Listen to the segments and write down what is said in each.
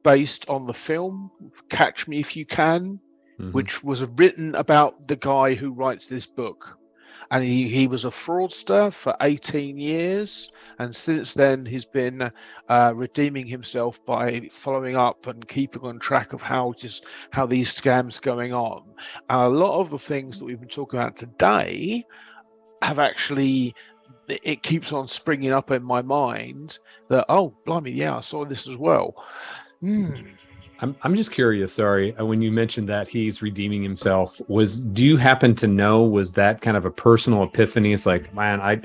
based on the film Catch Me If You Can, Mm-hmm. which was written about the guy who writes this book. And he was a fraudster for 18 years. And since then, he's been redeeming himself by following up and keeping on track of how these scams are going on. And a lot of the things that we've been talking about today have actually, it keeps on springing up in my mind that, oh, blimey, yeah, I saw this as well. I'm just curious. Sorry, when you mentioned that he's redeeming himself, do you happen to know, was that kind of a personal epiphany? It's like, man, I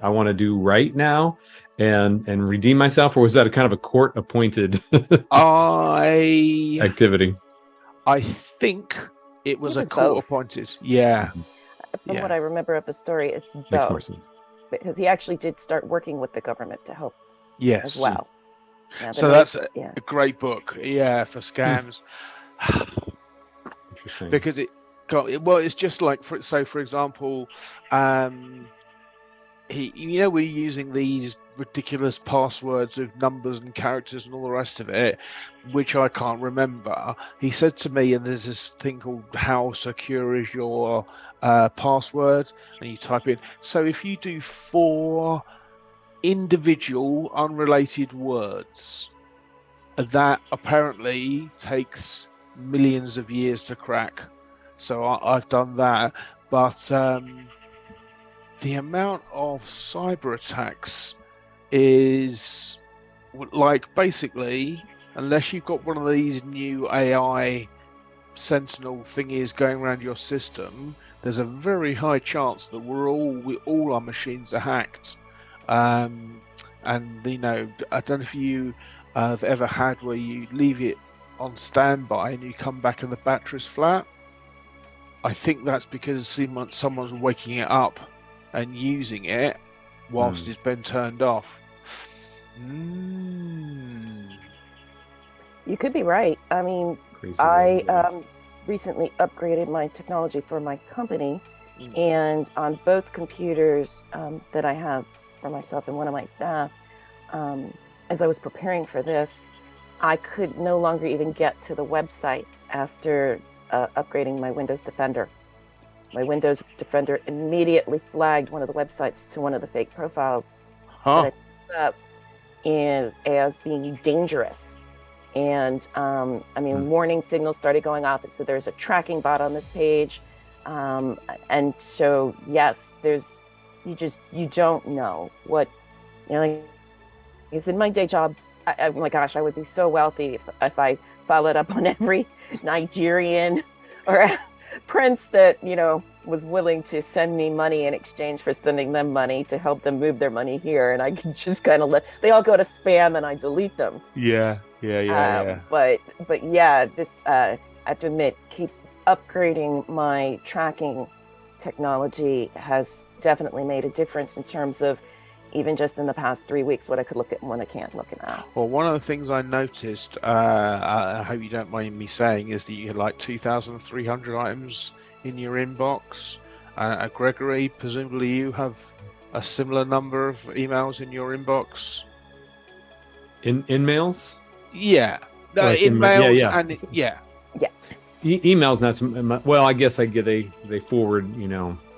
want to do right now and redeem myself, or was that a kind of a court appointed activity? I think it was a court appointed. Yeah. From what I remember of the story, it's both. Makes more sense. Because he actually did start working with the government to help as well. Yeah, so that's a great book, for scams. Interesting. Because it's just like, for example, we're using these ridiculous passwords of numbers and characters and all the rest of it, which I can't remember. He said to me, and there's this thing called how secure is your password, and you type in. So if you do 4 individual unrelated words, that apparently takes millions of years to crack. So I've done that, but the amount of cyber attacks is like, basically, unless you've got one of these new AI sentinel thingies going around your system, there's a very high chance that all our machines are hacked. And I don't know if you have ever had where you leave it on standby and you come back and the battery's flat. I think that's because someone's waking it up and using it whilst it's been turned off. You could be right. I mean, I recently upgraded my technology for my company, and on both computers that I have for myself and one of my staff, as I was preparing for this, I could no longer even get to the website after upgrading my Windows Defender. My Windows Defender immediately flagged one of the websites to one of the fake profiles that I put up as being dangerous. And warning signals started going off. It said there's a tracking bot on this page. And so, yes, you don't know what, like, it's in my day job. Oh my gosh, I would be so wealthy if I followed up on every Nigerian or prince that, was willing to send me money in exchange for sending them money to help them move their money here. And I could just kind of they all go to spam and I delete them. Yeah. But yeah, this, I have to admit, keep upgrading my tracking technology has definitely made a difference in terms of even just in the past 3 weeks, what I could look at and what I can't look at. Well, one of the things I noticed, I hope you don't mind me saying, is that you had like 2,300 items in your inbox. Gregory, presumably you have a similar number of emails in your inbox. In mails? Yeah. Emails and emails not so much. Well, I guess they forward,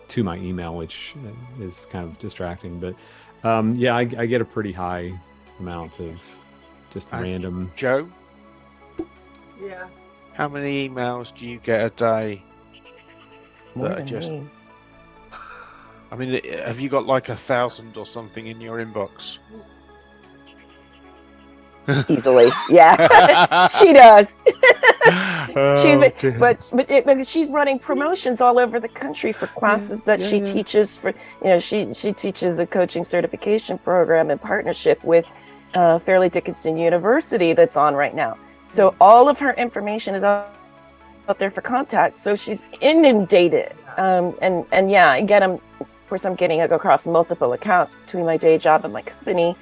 to my email, which is kind of distracting, but I get a pretty high amount of just random. Joe? Yeah. How many emails do you get a day? More than me. I mean, have you got like 1,000 or something in your inbox? Easily, yeah. She does. But she's running promotions all over the country for classes that she teaches. For she teaches a coaching certification program in partnership with Fairleigh Dickinson University that's on right now. So all of her information is out there for contact. So she's inundated. And yeah, again, of course, I'm getting across multiple accounts between my day job and my company.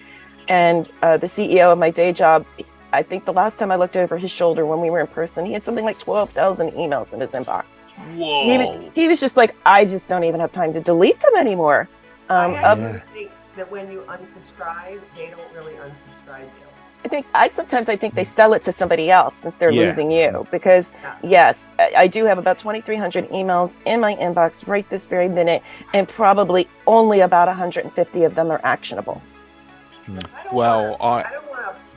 And the CEO of my day job, I think the last time I looked over his shoulder when we were in person, he had something like 12,000 emails in his inbox. Whoa! He was just like, I just don't even have time to delete them anymore. I think that when you unsubscribe, they don't really unsubscribe you. sometimes I think they sell it to somebody else since they're Yeah. losing you, because yes, I do have about 2,300 emails in my inbox right this very minute, and probably only about 150 of them are actionable. I don't Well, want to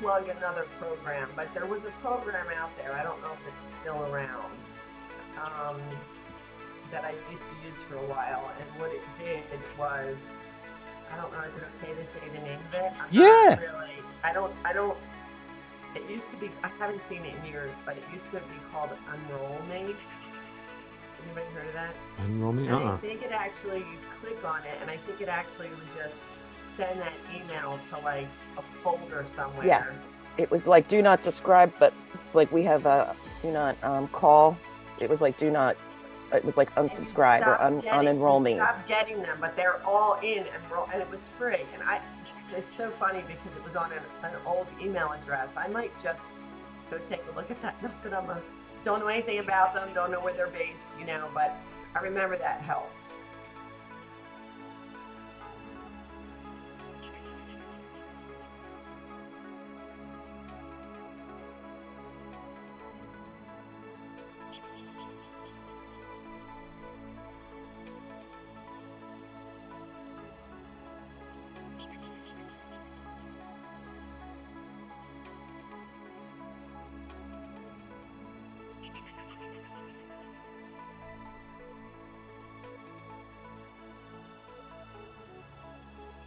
plug another program, but there was a program out there. I don't know if it's still around. That I used to use for a while, and what it did was, I don't know, is it okay to say the name of it? Yeah. I don't, it used to be, I haven't seen it in years, but it used to be called Unenroll. Has anybody heard of that? Unenroll me? And I think it actually, you click on it, and I think it actually would just send that email to like a folder somewhere. Yes, it was like do not describe, but like we have a do not call. It was like do not. It was like unsubscribe or unenroll me. Stop getting them, but they're all in and it was free. And it's so funny because it was on an old email address. I might just go take a look at that. Not that don't know anything about them, don't know where they're based, but I remember that helped.